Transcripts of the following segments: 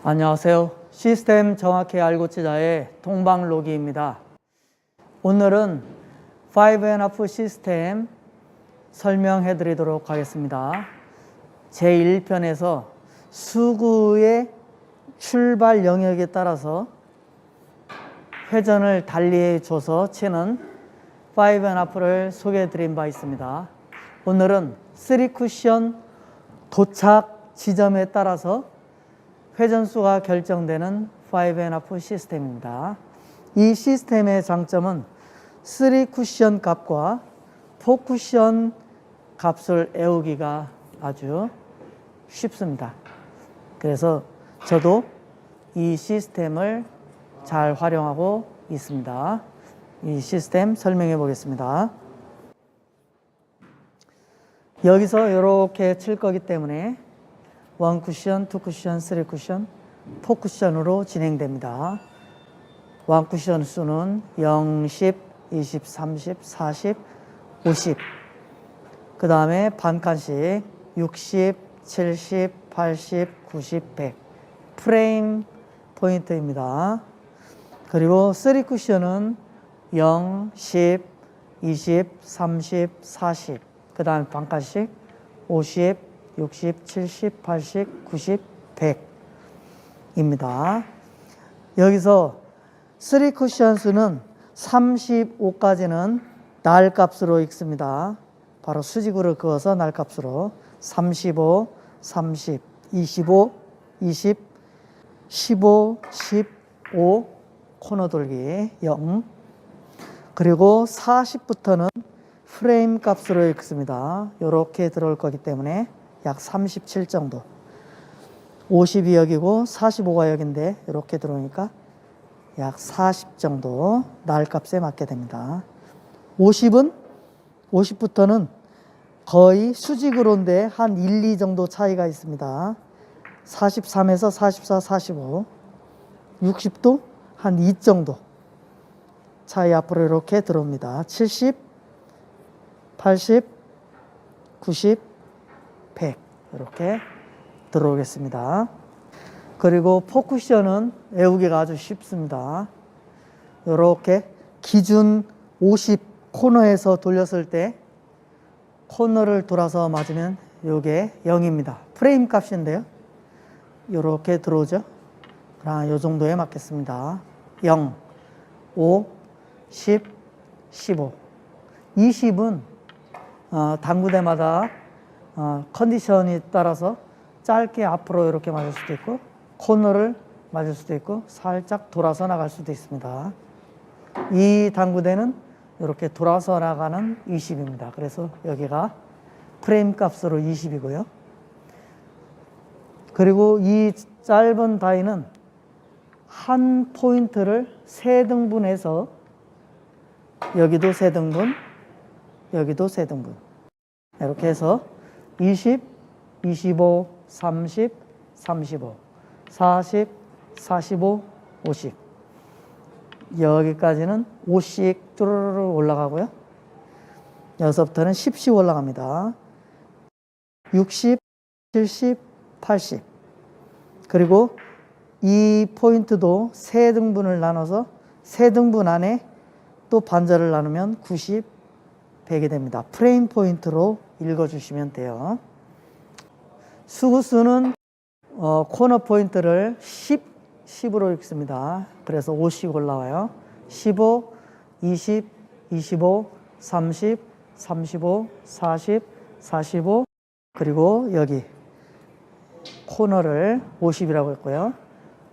안녕하세요. 시스템 정확히 알고 치자의 동방로기입니다. 오늘은 5&1 시스템 설명해 드리도록 하겠습니다. 제1편에서 수구의 출발 영역에 따라서 회전을 달리해 줘서 치는 5&1를 소개해 드린 바 있습니다. 오늘은 3쿠션 도착 지점에 따라서 회전수가 결정되는 5&1 시스템입니다. 이 시스템의 장점은 3쿠션 값과 4쿠션 값을 외우기가 아주 쉽습니다. 그래서 저도 이 시스템을 잘 활용하고 있습니다. 이 시스템 설명해 보겠습니다. 여기서 이렇게 칠 거기 때문에 1쿠션, 2쿠션, 3쿠션, 4쿠션으로 진행됩니다. 1쿠션 수는 0, 10, 20, 30, 40, 50. 그 다음에 반칸씩 60, 70, 80, 90, 100. 프레임 포인트입니다. 그리고 3쿠션은 0, 10, 20, 30, 40. 그 다음에 반칸씩 50, 60, 70, 80, 90, 100입니다. 여기서 3쿠션 수는 35까지는 날 값으로 읽습니다. 바로 수직으로 그어서 날 값으로 35, 30, 25, 20, 15, 15 코너 돌기 0. 그리고 40부터는 프레임 값으로 읽습니다. 이렇게 들어올 거기 때문에 약 37 정도. 50이 여기고 45가 여기인데 이렇게 들어오니까 약 40 정도 날 값에 맞게 됩니다. 50부터는 거의 수직으로인데 한 1, 2 정도 차이가 있습니다. 43에서 44, 45. 60도 한 2 정도 차이 앞으로 이렇게 들어옵니다. 70, 80, 90, 100 이렇게 들어오겠습니다. 그리고 4쿠션은 외우기가 아주 쉽습니다. 이렇게 기준 50 코너에서 돌렸을 때 코너를 돌아서 맞으면 이게 0입니다. 프레임 값인데요. 이렇게 들어오죠. 이 정도에 맞겠습니다. 0, 5, 10, 15. 20은 당구대마다 컨디션이 따라서 짧게 앞으로 이렇게 맞을 수도 있고 코너를 맞을 수도 있고 살짝 돌아서 나갈 수도 있습니다. 이 당구대는 이렇게 돌아서 나가는 20입니다. 그래서 여기가 프레임 값으로 20이고요. 그리고 이 짧은 다이는 한 포인트를 3등분해서 여기도 3등분, 여기도 3등분 이렇게 해서 20, 25, 30, 35, 40, 45, 50 여기까지는 5씩 뚜루루루 올라가고요. 여기서부터는 10씩 올라갑니다. 60, 70, 80 그리고 이 포인트도 3등분을 나눠서 3등분 안에 또 반절을 나누면 90, 100이 됩니다. 프레임 포인트로 읽어주시면 돼요. 수구수는 코너 포인트를 10으로 읽습니다. 그래서 5씩 올라와요. 15, 20, 25, 30, 35, 40, 45 그리고 여기 코너를 50이라고 했고요.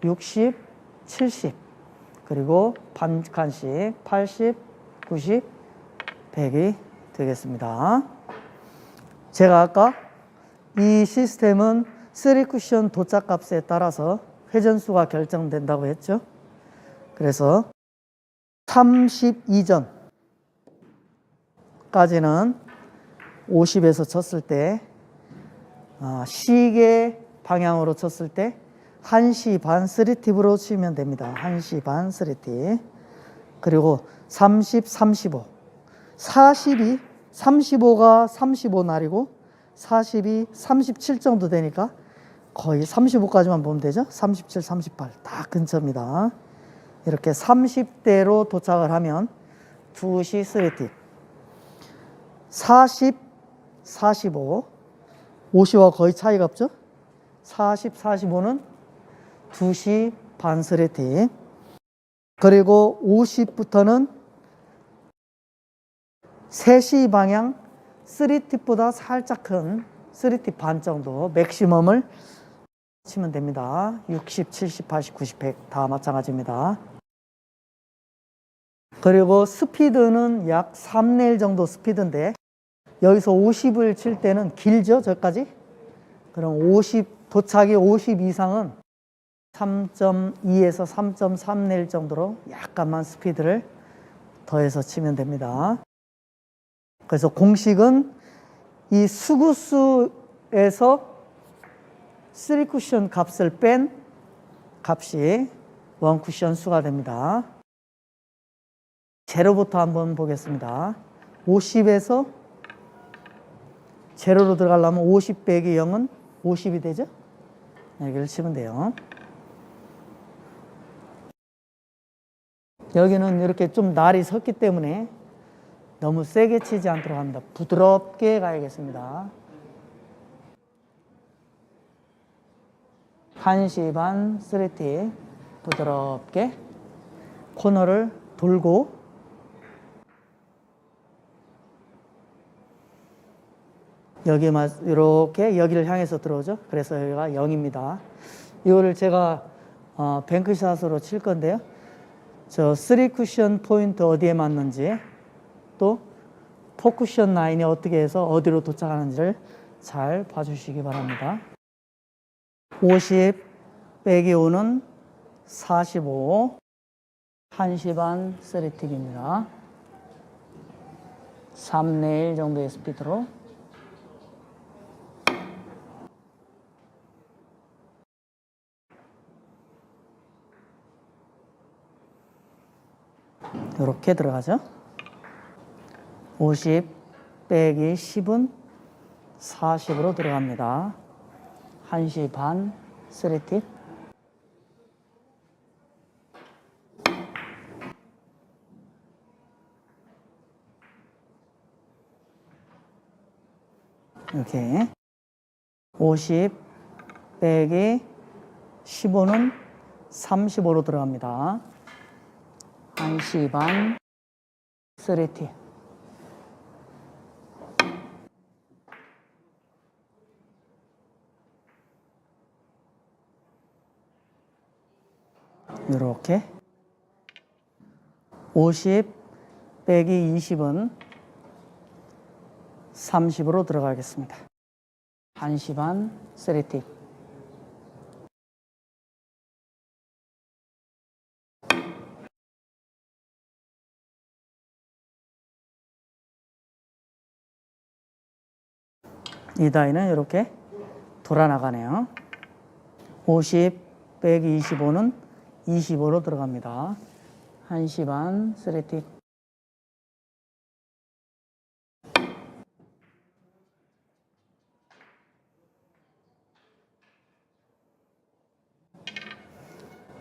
60, 70 그리고 반칸씩 80, 90, 100이 되겠습니다. 제가 아까 이 시스템은 3쿠션 도착 값에 따라서 회전수가 결정된다고 했죠. 그래서 32전까지는 50에서 쳤을 때 시계 방향으로 쳤을 때 1시 반 3팁으로 치면 됩니다. 1시 반 3팁. 그리고 30, 35 40이 35가 35 날이고 40이 37 정도 되니까 거의 35까지만 보면 되죠. 37, 38 다 근처입니다. 이렇게 30대로 도착을 하면 2시 3팁, 40, 45, 50와 거의 차이가 없죠. 40, 45는 2시 반 3팁, 그리고 50부터는 3시 방향 3팁보다 살짝 큰 3팁 반 정도 맥시멈을 치면 됩니다. 60, 70, 80, 90, 100 다 마찬가지입니다. 그리고 스피드는 약 3레일 정도 스피드인데 여기서 50을 칠 때는 길죠, 저까지. 그럼 50, 도착이 50 이상은 3.2에서 3.3레일 정도로 약간만 스피드를 더해서 치면 됩니다. 그래서 공식은 이 수구수에서 3쿠션 값을 뺀 값이 1쿠션 수가 됩니다. 제로부터 한번 보겠습니다. 50에서 제로로 들어가려면 50 빼기 0은 50이 되죠? 여기를 치면 돼요. 여기는 이렇게 좀 날이 섰기 때문에 너무 세게 치지 않도록 합니다. 부드럽게 가야겠습니다. 1시 반 3팁 부드럽게 코너를 돌고 여기 이렇게 여기를 향해서 들어오죠. 그래서 여기가 0입니다. 이거를 제가 뱅크샷으로 칠 건데요. 저 3쿠션 포인트 어디에 맞는지 또 4쿠션 라인이 어떻게 해서 어디로 도착하는지를 잘 봐주시기 바랍니다. 50 빼기 5는 45, 1시 반 3팁입니다. 3레일 정도의 스피드로 이렇게 들어가죠. 50 빼기 10은 40으로 들어갑니다. 1시 반 3팁. 이렇게 50 빼기 15는 35로 들어갑니다. 1시 반 3팁. 이렇게 50 빼기 20은 30으로 들어가겠습니다. 1시 반 3팁. 이 다이는 이렇게 돌아나가네요. 50 빼기 25는 25로 들어갑니다. 1시 반 3팁.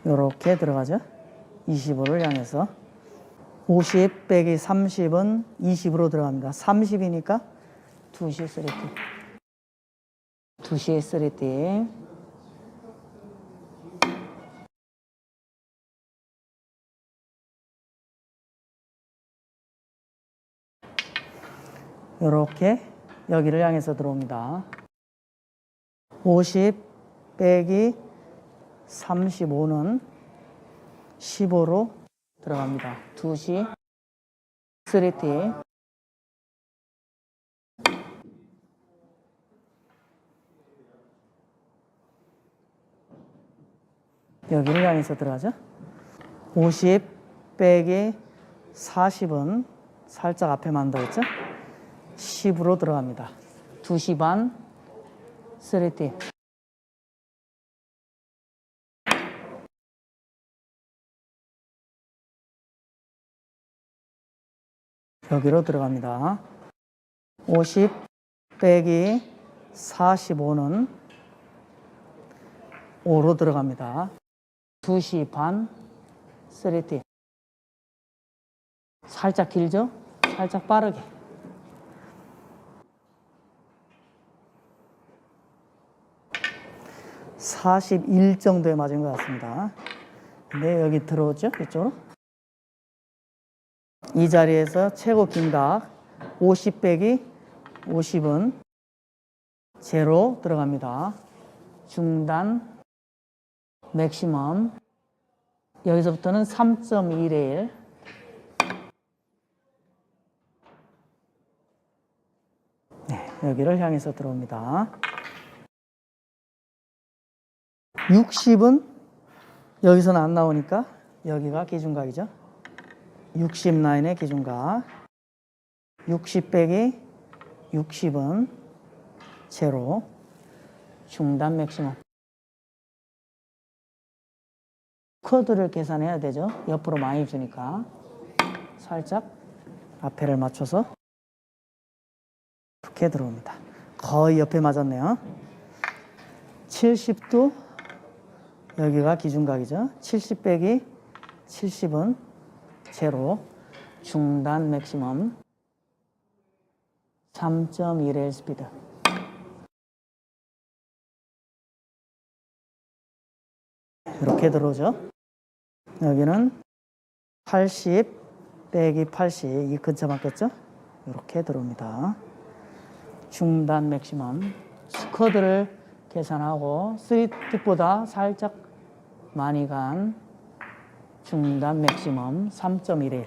이렇게 들어가죠. 25를 향해서 50 빼기 30은 20으로 들어갑니다. 30이니까 2시 3팁. 2시에 3팁. 이렇게 여기를 향해서 들어옵니다. 50 빼기 35는 15로 들어갑니다. 2시 3팁. 여기를 향해서 들어가죠. 50 빼기 40은 살짝 앞에 만들었죠. 10으로 들어갑니다. 2시 반 3팁. 여기로 들어갑니다. 50 빼기 45는 25로 들어갑니다. 2시 반, 3T. 살짝 길죠? 살짝 빠르게. (41) 정도에 맞은 것 같습니다. 네, 여기 들어오죠? 이쪽으로. 이 자리에서 최고 긴각 50 빼기 50은 제로 들어갑니다. 중단, 맥시멈. 여기서부터는 3.1일. 네, 여기를 향해서 들어옵니다. 60은 여기서는 안 나오니까 여기가 기준각이죠. 60 라인의 기준각. 60 빼기 60은 제로. 중단 맥시멈. 코드를 계산해야 되죠. 옆으로 많이 주니까. 살짝 앞에를 맞춰서 이렇게 들어옵니다. 거의 옆에 맞았네요. 70도 여기가 기준각이죠. 70 빼기 70은 제로. 중단 맥시멈 3.1의 스피드. 이렇게 들어오죠. 여기는 80 빼기 80, 이 근처 맞겠죠? 이렇게 들어옵니다. 중단 맥시멈. 스쿼드를 계산하고 3팁보다 살짝 많이 간 중단 맥시멈 3.11.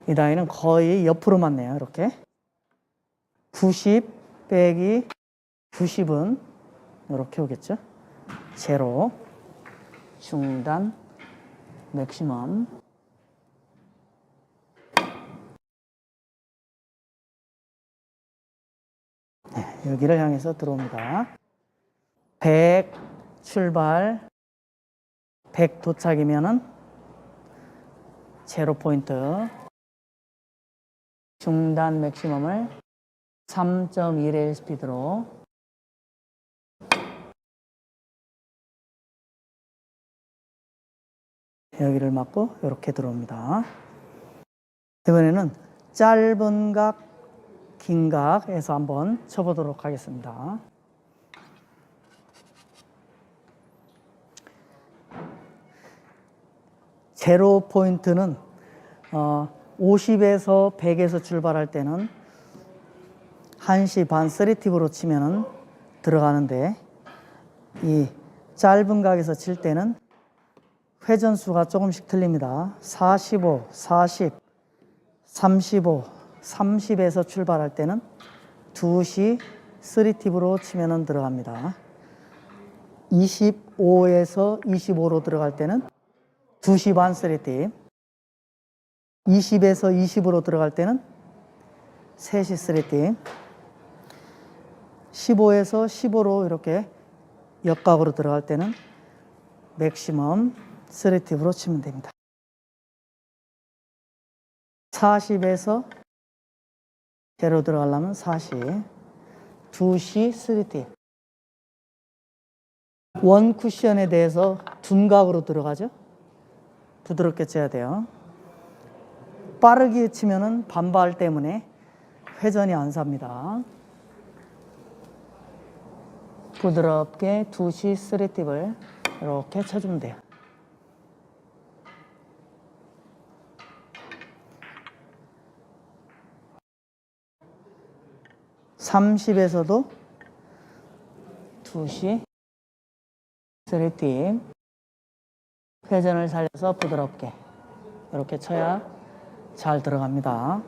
이 다이는 거의 옆으로 맞네요. 이렇게 90 빼기 90은 이렇게 오겠죠. 제로. 중단 맥시멈. 네, 여기를 향해서 들어옵니다. 100 출발, 100 도착이면은 제로 포인트. 중단 맥시멈을 3.1의 스피드로. 여기를 맞고 이렇게 들어옵니다. 이번에는 짧은 각, 긴 각에서 한번 쳐보도록 하겠습니다. 제로 포인트는 50에서 100에서 출발할 때는 1시 반 3팁으로 치면은 들어가는데, 이 짧은 각에서 칠 때는 회전수가 조금씩 틀립니다. 45, 40, 35, 30에서 출발할 때는 2시 3팁으로 치면은 들어갑니다. 25에서 25로 들어갈 때는 2시 반 3팁. 20에서 20으로 들어갈 때는 3시 3팁. 15에서 15로 이렇게 역각으로 들어갈 때는 맥시멈 3팁으로 치면 됩니다. 40에서 제로 들어가려면 40, 2시 3팁. 원 쿠션에 대해서 둔각으로 들어가죠. 부드럽게 쳐야 돼요. 빠르게 치면은 반발 때문에 회전이 안 삽니다. 부드럽게 2시 3팁을 이렇게 쳐주면 돼요. (30에서도) 2시 3팁. 회전을 살려서 부드럽게 이렇게 쳐야 잘 들어갑니다.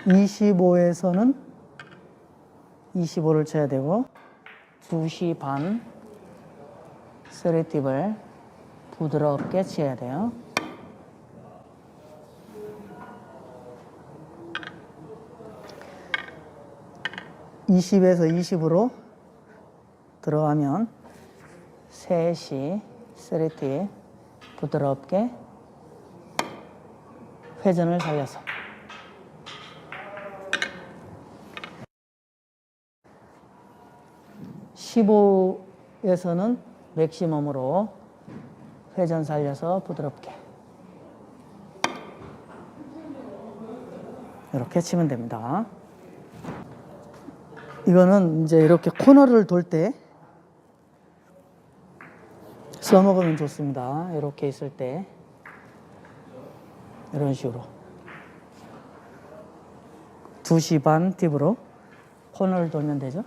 25에서는 25를 쳐야 되고 2시 반 3팁을 부드럽게 쳐야 돼요. (20에서 20으로) 들어가면 3시 3팁 부드럽게 회전을 살려서. 15에서는 맥시멈으로 회전 살려서 부드럽게 이렇게 치면 됩니다. 이거는 이제 이렇게 코너를 돌 때 써먹으면 좋습니다. 이렇게 있을 때 이런 식으로 2시 반 팁으로 코너를 돌면 되죠.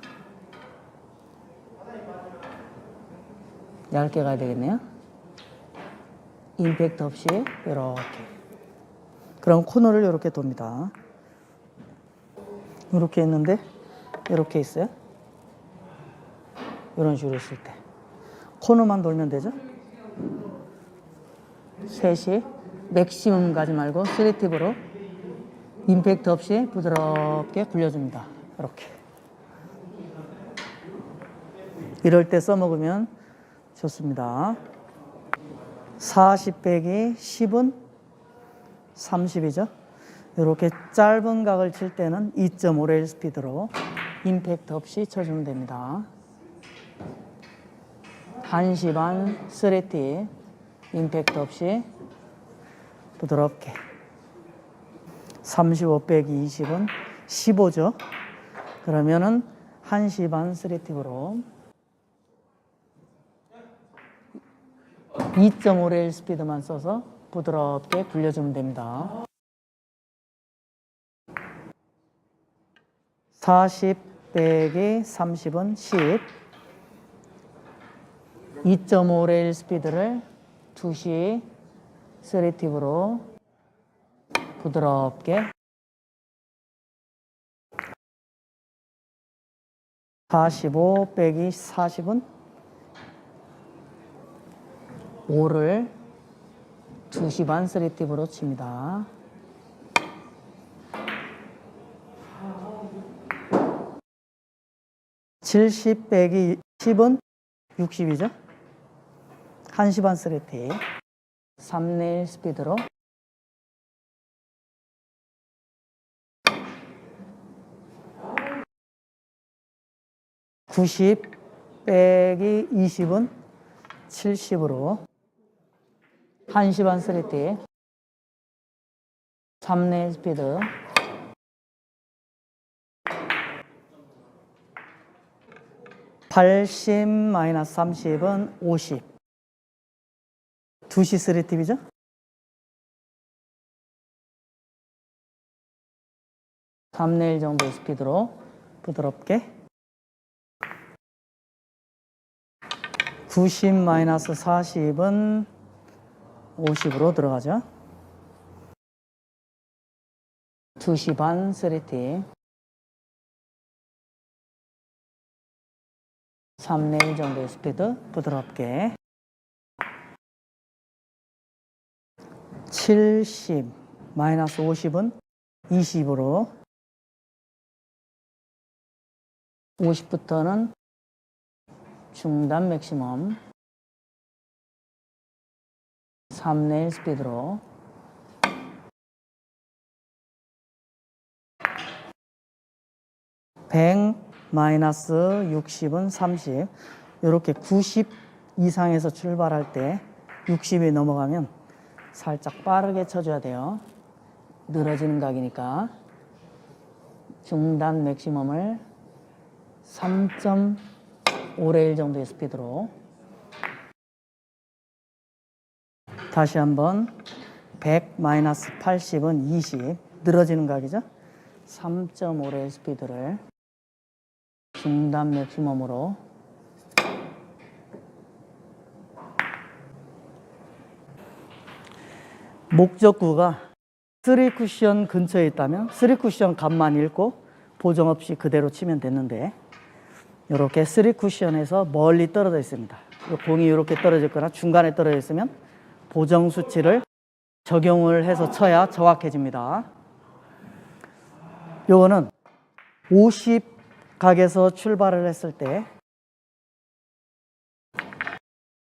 얇게 가야 되겠네요. 임팩트 없이 이렇게. 그럼 코너를 이렇게 돕니다. 이렇게 했는데 이렇게 있어요. 이런 식으로 있을 때 코너만 돌면 되죠. 3시 맥시멈 가지 말고 3팁으로 임팩트 없이 부드럽게 굴려줍니다. 이렇게. 이럴 때 써먹으면 좋습니다. 40 빼기 10은 30이죠. 이렇게 짧은 각을 칠 때는 2.5레일 스피드로 임팩트 없이 쳐주면 됩니다. 1시 반 3팁 임팩트 없이 부드럽게. 35 빼기 20은 15죠. 그러면은 1시 반 3팁으로 2.5레일 스피드만 써서 부드럽게 굴려주면 됩니다. 40 빼기 30은 10. 2.5레일 스피드를 2시 3팁으로 부드럽게 45 빼기 40은 5를 2시 반 3팁으로 칩니다. 70 빼기 10은 60이죠. 1시 반 3팁 3레일 스피드로 90 빼기 20은 70으로 1시 반 3팁 3레일 스피드 80 마이너스 30은 50. 2시 3팁이죠? (3레일) 정도의 스피드로 부드럽게 90 마이너스 40은 50으로 들어가죠. 2시 반 3팁 3레일 정도의 스피드 부드럽게 70 마이너스 50은 20으로 50부터는 중단 맥시멈 3레일 스피드로 100 마이너스 60은 30. 이렇게 90 이상에서 출발할 때 60이 넘어가면 살짝 빠르게 쳐줘야 돼요. 늘어지는 각이니까. 중단 맥시멈을 3.5레일 정도의 스피드로 다시 한번 100 마이너스 80은 20. 늘어지는 각이죠. 3.5레일 스피드를 중단 맥시멈으로 목적구가 3쿠션 근처에 있다면 3쿠션 값만 읽고 보정 없이 그대로 치면 됐는데 이렇게 3쿠션에서 멀리 떨어져 있습니다. 공이 이렇게 떨어져 있거나 중간에 떨어져 있으면 보정 수치를 적용을 해서 쳐야 정확해집니다. 요거는 50 각에서 출발을 했을 때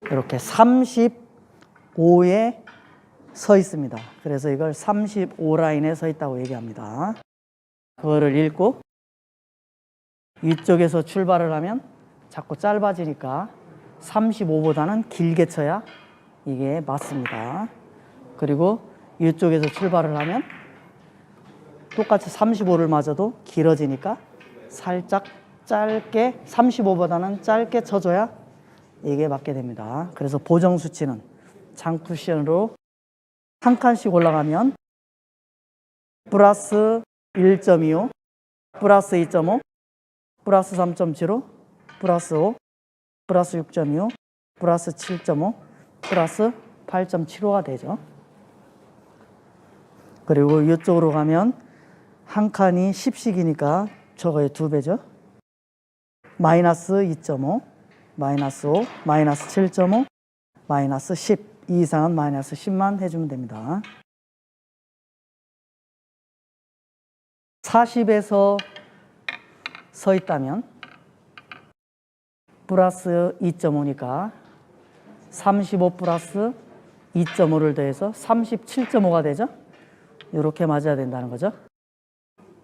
이렇게 35에 서 있습니다. 그래서 이걸 35라인에 서 있다고 얘기합니다. 그거를 읽고 이쪽에서 출발을 하면 자꾸 짧아지니까 35보다는 길게 쳐야 이게 맞습니다. 그리고 이쪽에서 출발을 하면 똑같이 35를 맞아도 길어지니까 살짝 짧게 35보다는 짧게 쳐줘야 이게 맞게 됩니다. 그래서 보정 수치는 장쿠션으로 한 칸씩 올라가면 플러스 1.25, 플러스 2.5, 플러스 3.75, 플러스 5, 플러스 6.25, 플러스 7.5, 플러스 8.75가 되죠. 그리고 이쪽으로 가면 한 칸이 10씩이니까 저거의 2배죠. 마이너스 2.5, 마이너스 5, 마이너스 7.5, 마이너스 10. 이 이상은 마이너스 10만 해주면 됩니다. 40에서 서 있다면 플러스 2.5니까 35 플러스 2.5를 더해서 37.5가 되죠. 이렇게 맞아야 된다는 거죠.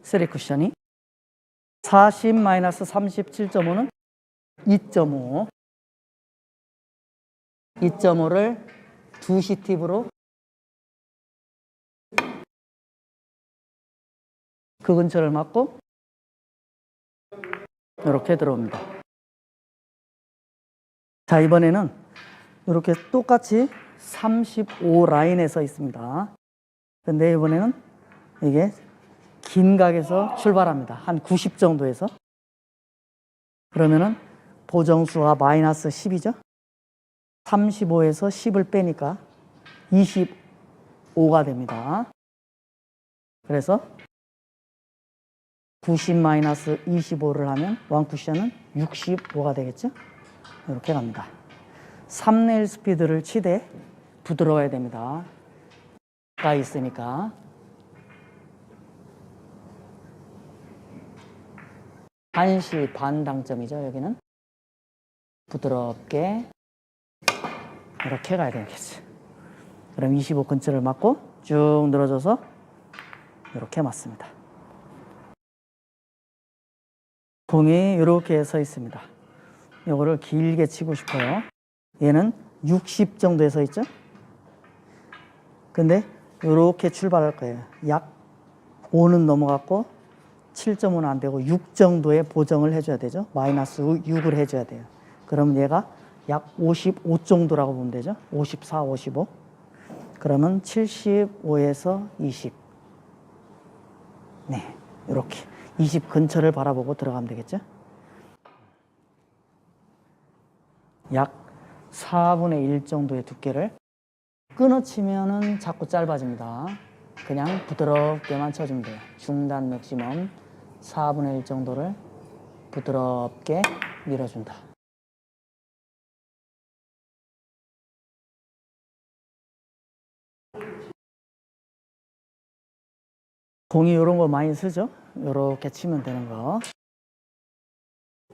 3쿠션이 40 마이너스 37.5는 2.5. 2.5를 2시팁으로 그 근처를 맞고 이렇게 들어옵니다. 자, 이번에는 이렇게 똑같이 35 라인에 서 있습니다. 근데 이번에는 이게 긴 각에서 출발합니다. 한 90 정도에서. 그러면은 보정수가 마이너스 10이죠. 35에서 10을 빼니까 25가 됩니다. 그래서 90 마이너스 25를 하면 원쿠션은 65가 되겠죠. 이렇게 갑니다. 3레일 스피드를 치되 부드러워야 됩니다. 가 있으니까 1시 반 당점이죠. 여기는 부드럽게 이렇게 가야 되겠지. 그럼 25 근처를 맞고 쭉 늘어져서 이렇게 맞습니다. 공이 이렇게 서 있습니다. 이거를 길게 치고 싶어요. 얘는 60 정도에 서 있죠. 근데 이렇게 출발할 거예요. 약 5는 넘어갔고 7.5는 안 되고 6 정도의 보정을 해줘야 되죠. 마이너스 6을 해줘야 돼요. 그럼 얘가 약 55 정도라고 보면 되죠. 54, 55. 그러면 75에서 20. 네, 이렇게 20 근처를 바라보고 들어가면 되겠죠. 약 4분의 1 정도의 두께를 끊어치면은 자꾸 짧아집니다. 그냥 부드럽게만 쳐주면 돼요. 중단 맥시멈 4분의 1 정도를 부드럽게 밀어준다. 공이 이런 거 많이 쓰죠? 이렇게 치면 되는 거.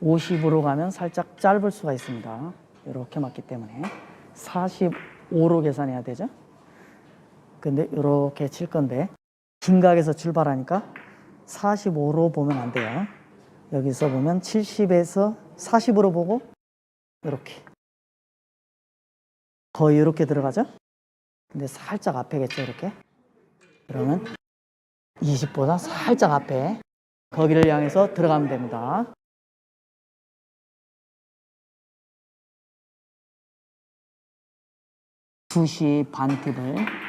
50으로 가면 살짝 짧을 수가 있습니다. 이렇게 맞기 때문에 45로 계산해야 되죠. 근데 이렇게 칠 건데 긴 각에서 출발하니까 45로 보면 안 돼요. 여기서 보면 70에서 40으로 보고 이렇게 거의 이렇게 들어가죠. 근데 살짝 앞에겠죠. 이렇게. 그러면 20보다 살짝 앞에 거기를 향해서 들어가면 됩니다. (2시) 반 팁을